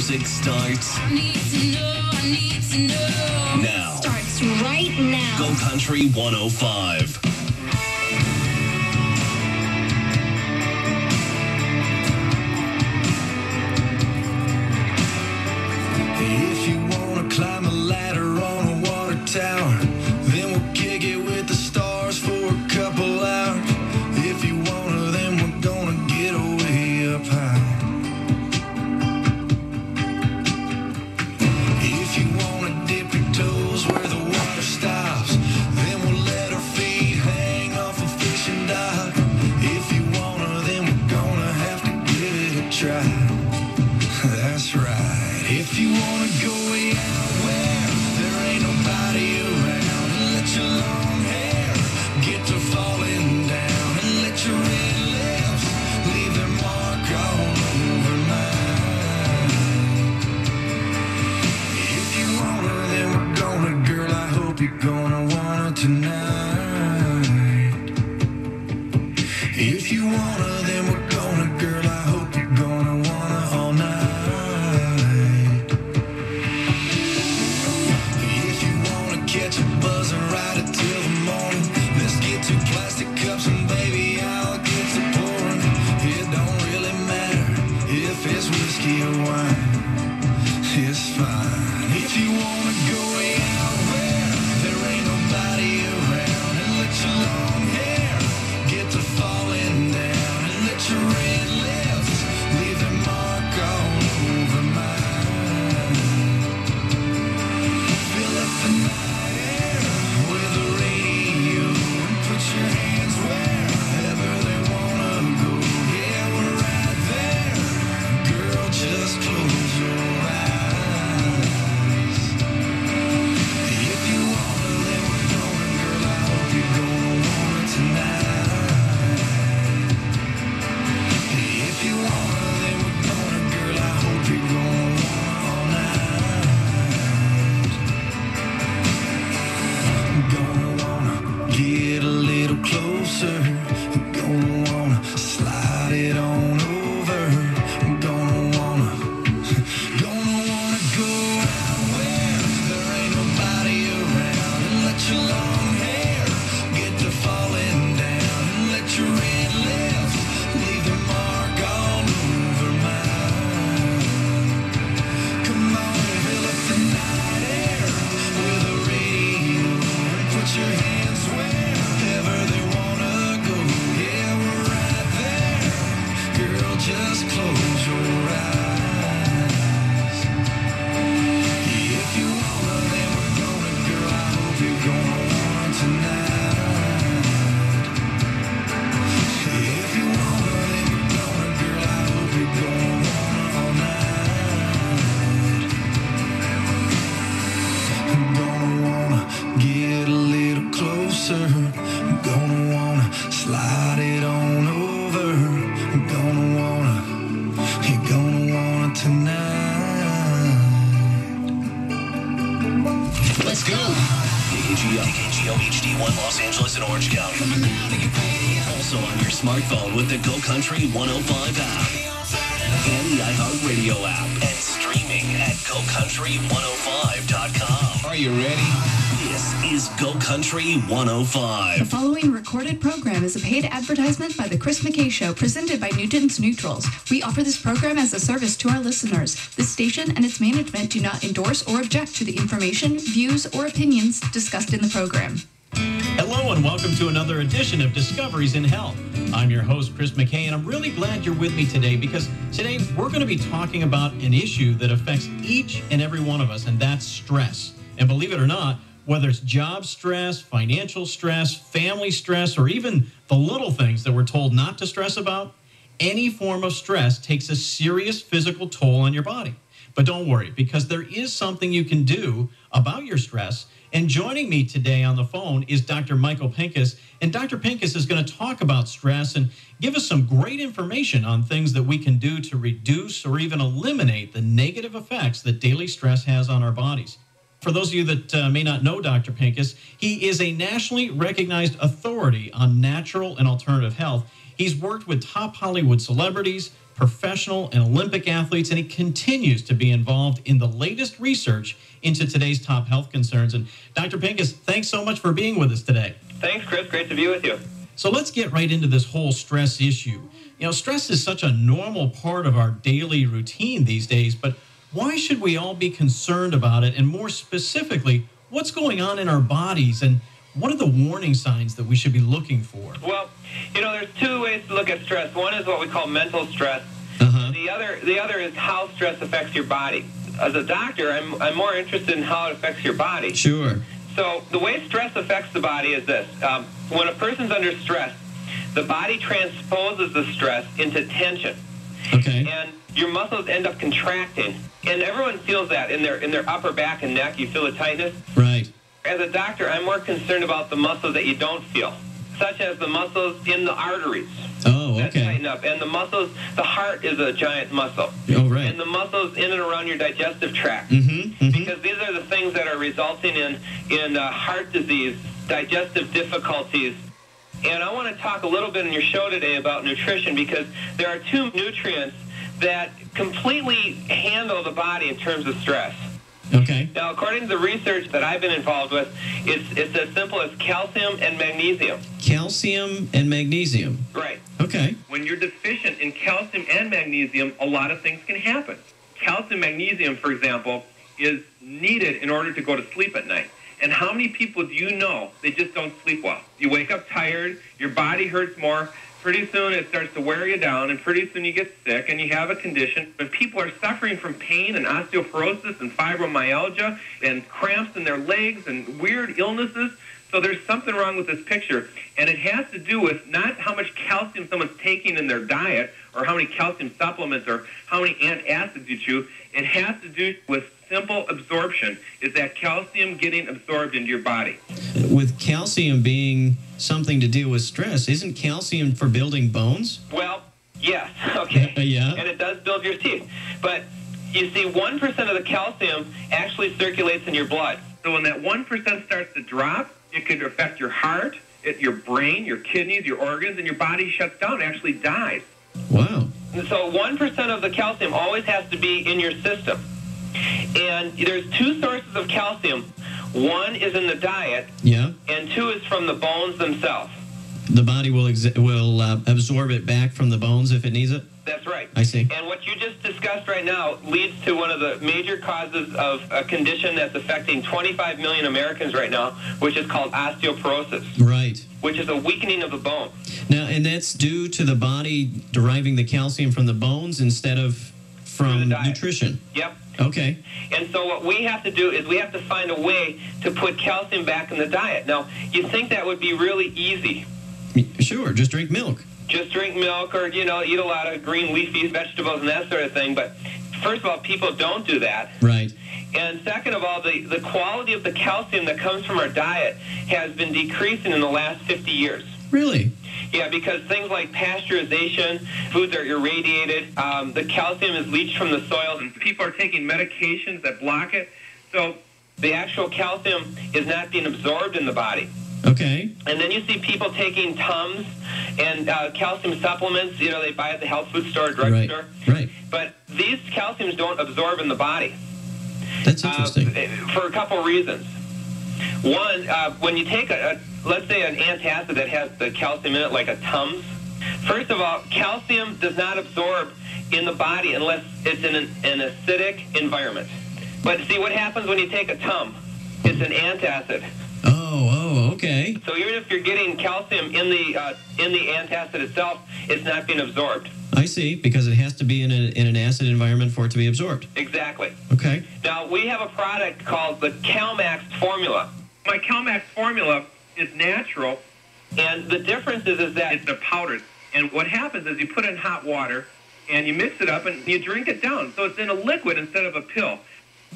music starts I need to know. now. Starts right now. Go Country 105. If you wanna climb a ladder on a water tower, then we'll kick it with the stars for a couple hours. If you wanna, then we're gonna get way up high. If you wanna dip your toes where the water stops, then we'll let our feet hang off a fishing dock. If you wanna, then we're gonna have to give it a try. That's right. If you wanna go way out where there ain't nobody around, and let your long hair get to falling down, and let your red lips leave their mark all over mine. If you wanna, then we're gonna, girl, I hope you're gonna wanna tonight. If you wanna, then we're gonna, girl, I hope you're gonna wanna all night. Catch a buzz and ride it till the morning. Let's get two plastic cups and baby, I'll get to pouring. It don't really matter if it's whiskey or wine. It's fine. If you wanna go way out where there ain't nobody around, and let your long hair get to falling down, and let your red lips leave their mark all over mine. Fill up the night with the radio, and put your hands wherever they wanna go. Yeah, we're right there. Girl, just close your eyes. If you wanna, then we're gonna, girl, I hope you're gonna want it tonight. If you wanna, then we're gonna, girl, I hope you're gonna want all night. Gonna wanna get a little closer. Gonna wanna slide it on over. Gonna wanna go out where there ain't nobody around, and let your long hair get to falling down, and let your red lips leave their mark all over mine. Come on, fill up the night air with a radio, and put your hands wherever they wanna go. Yeah, we're right there. Girl, just close your eyes. If you wanna, then we're gonna, girl, I hope you're gonna want tonight. If you wanna, then we're gonna, girl, I hope you're gonna want all night. I'm gonna wanna get a little closer. I'm gonna wanna slide it on over. I'm gonna wanna, you're gonna want it tonight. Let's go. KKGO HD1 Los Angeles and Orange County. Also on your smartphone with the Go Country 105 app and the iHeartRadio app, and streaming at GoCountry105.com. Are you ready? This is Go Country 105. The following recorded program is a paid advertisement by The Chris McKay Show, presented by Nugent's Neutrals. We offer this program as a service to our listeners. This station and its management do not endorse or object to the information, views, or opinions discussed in the program. Hello and welcome to another edition of Discoveries in Health. I'm your host, Chris McKay, and I'm really glad you're with me today, because today we're going to be talking about an issue that affects each and every one of us, and that's stress. And believe it or not, whether it's job stress, financial stress, family stress, or even the little things that we're told not to stress about, any form of stress takes a serious physical toll on your body. But don't worry, because there is something you can do about your stress. And joining me today on the phone is Dr. Michael Pincus. And Dr. Pincus is going to talk about stress and give us some great information on things that we can do to reduce or even eliminate the negative effects that daily stress has on our bodies. For those of you that may not know Dr. Pincus, he is a nationally recognized authority on natural and alternative health. He's worked with top Hollywood celebrities, professional and Olympic athletes, and he continues to be involved in the latest research into today's top health concerns. And Dr. Pincus, thanks so much for being with us today. Thanks, Chris. Great to be with you. So let's get right into this whole stress issue. You know, stress is such a normal part of our daily routine these days, but why should we all be concerned about it? And more specifically, what's going on in our bodies, and what are the warning signs that we should be looking for? Well, you know, there's two ways to look at stress. One is what we call mental stress. The other is how stress affects your body. As a doctor, I'm more interested in how it affects your body. Sure. So the way stress affects the body is this. When a person's under stress, the body transposes the stress into tension. Okay. And your muscles end up contracting. And everyone feels that in their upper back and neck. You feel the tightness. Right. As a doctor, I'm more concerned about the muscles that you don't feel, such as the muscles in the arteries. Oh, That okay. tighten up. And the muscles, the heart is a giant muscle. Oh, right. And the muscles in and around your digestive tract. Mm-hmm. Because these are the things that are resulting in heart disease, digestive difficulties. And I want to talk a little bit in your show today about nutrition, because there are two nutrients that completely handle the body in terms of stress. Okay. Now, according to the research that I've been involved with, it's as simple as calcium and magnesium. Calcium and magnesium. Right. Okay. When you're deficient in calcium and magnesium, a lot of things can happen. Calcium, magnesium, for example, is needed in order to go to sleep at night. And how many people do you know, they just don't sleep well? You wake up tired, your body hurts more, pretty soon it starts to wear you down, and pretty soon you get sick and you have a condition. When people are suffering from pain and osteoporosis and fibromyalgia and cramps in their legs and weird illnesses, so there's something wrong with this picture. And it has to do with not how much calcium someone's taking in their diet or how many calcium supplements or how many antacids you chew. It has to do with simple absorption. Is that calcium getting absorbed into your body? With calcium being something to deal with stress, isn't calcium for building bones? Well, yes, okay. Yeah. And it does build your teeth. But you see, 1% of the calcium actually circulates in your blood. So when that 1% starts to drop, it could affect your heart, your brain, your kidneys, your organs, and your body shuts down, actually dies. Wow. And so 1% of the calcium always has to be in your system. And there's two sources of calcium. One is in the diet, Yeah. and two is from the bones themselves. The body will absorb it back from the bones if it needs it? That's right. I see. And what you just discussed right now leads to one of the major causes of a condition that's affecting 25 million Americans right now, which is called osteoporosis, Right. which is a weakening of the bone. Now, and that's due to the body deriving the calcium from the bones instead of Through from the diet. nutrition. Yep. Okay. And so what we have to do is we have to find a way to put calcium back in the diet. Now, you think that would be really easy. Sure, just drink milk. Just drink milk or, eat a lot of green leafy vegetables and that sort of thing. But first of all, people don't do that. Right. And second of all, the quality of the calcium that comes from our diet has been decreasing in the last 50 years. Really? Yeah, because things like pasteurization, foods are irradiated, the calcium is leached from the soil, and people are taking medications that block it. So the actual calcium is not being absorbed in the body. Okay. And then you see people taking Tums and calcium supplements, they buy at the health food store, drugstore. Right. But these calciums don't absorb in the body. That's interesting. For a couple reasons. One, when you take let's say an antacid that has the calcium in it, like a Tums, first of all, calcium does not absorb in the body unless it's in an acidic environment. But see what happens when you take a Tum? It's an antacid. Oh, okay. So even if you're getting calcium in the antacid itself, it's not being absorbed. I see, because it has to be in an acid environment for it to be absorbed. Exactly. Okay. Now, we have a product called the CalMax formula. My CalMax formula is natural, and the difference is that it's a powder. And what happens is you put it in hot water, and you mix it up, and you drink it down. So it's in a liquid instead of a pill,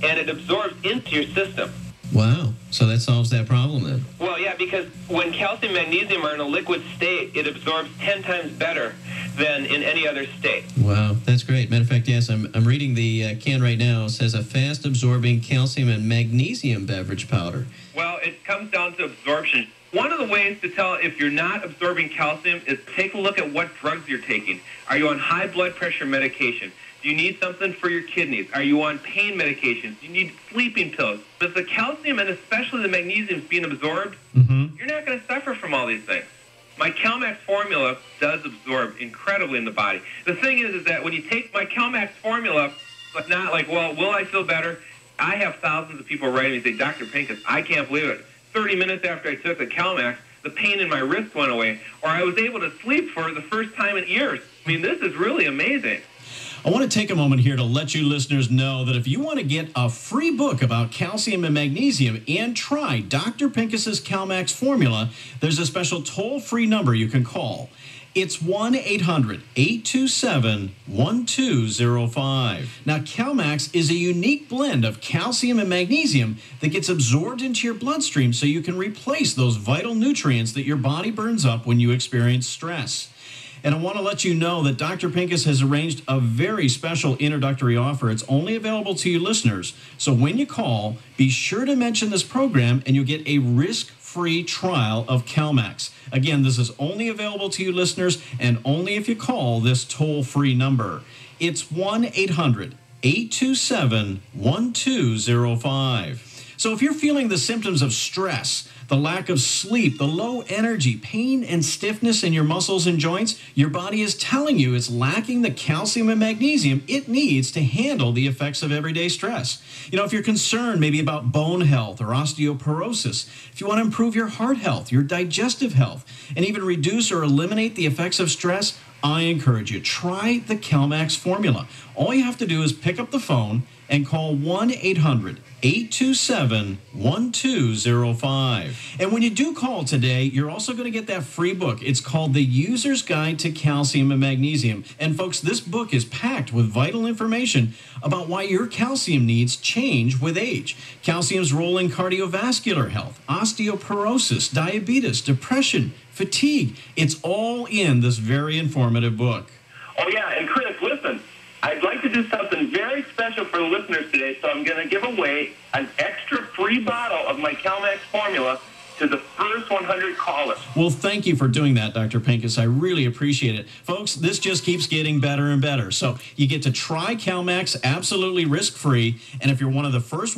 and it absorbs into your system. Wow. So that solves that problem then. Well, yeah, because when calcium and magnesium are in a liquid state, it absorbs 10 times better than in any other state. Wow, that's great. Matter of fact, yes, I'm reading the can right now. It says a fast-absorbing calcium and magnesium beverage powder. Well, it comes down to absorption. One of the ways to tell if you're not absorbing calcium is take a look at what drugs you're taking. Are you on high blood pressure medication? Do you need something for your kidneys? Are you on pain medications? Do you need sleeping pills? If the calcium and especially the magnesium is being absorbed, you're not going to suffer from all these things. My CalMax formula does absorb incredibly in the body. The thing is that when you take my CalMax formula, but not like, well, will I feel better? I have thousands of people writing me and say, Dr. Pincus, I can't believe it. 30 minutes after I took the CalMax, the pain in my wrist went away, or I was able to sleep for the first time in years. I mean, this is really amazing. I want to take a moment here to let you listeners know that if you want to get a free book about calcium and magnesium and try Dr. Pincus's CalMax formula, there's a special toll-free number you can call. It's 1-800-827-1205. Now, CalMax is a unique blend of calcium and magnesium that gets absorbed into your bloodstream so you can replace those vital nutrients that your body burns up when you experience stress. And I want to let you know that Dr. Pincus has arranged a very special introductory offer. It's only available to you listeners. So when you call, be sure to mention this program and you'll get a risk-free trial of CalMax. Again, this is only available to you listeners and only if you call this toll-free number. It's 1-800-827-1205. So if you're feeling the symptoms of stress, the lack of sleep, the low energy, pain and stiffness in your muscles and joints, your body is telling you it's lacking the calcium and magnesium it needs to handle the effects of everyday stress. You know, if you're concerned maybe about bone health or osteoporosis, if you want to improve your heart health, your digestive health, and even reduce or eliminate the effects of stress, I encourage you, try the CalMax formula. All you have to do is pick up the phone and call 1-800-827-1205. And when you do call today, you're also going to get that free book. It's called The User's Guide to Calcium and Magnesium. And folks, this book is packed with vital information about why your calcium needs change with age. Calcium's role in cardiovascular health, osteoporosis, diabetes, depression, fatigue. It's all in this very informative book. Oh, yeah, and Chris, listen, I'd like to do something very special for the listeners today, so I'm going to give away an extra free bottle of my CalMax formula to the first 100 callers. Well, thank you for doing that, Dr. Pincus. I really appreciate it. Folks, this just keeps getting better and better. So you get to try CalMax absolutely risk-free, and if you're one of the first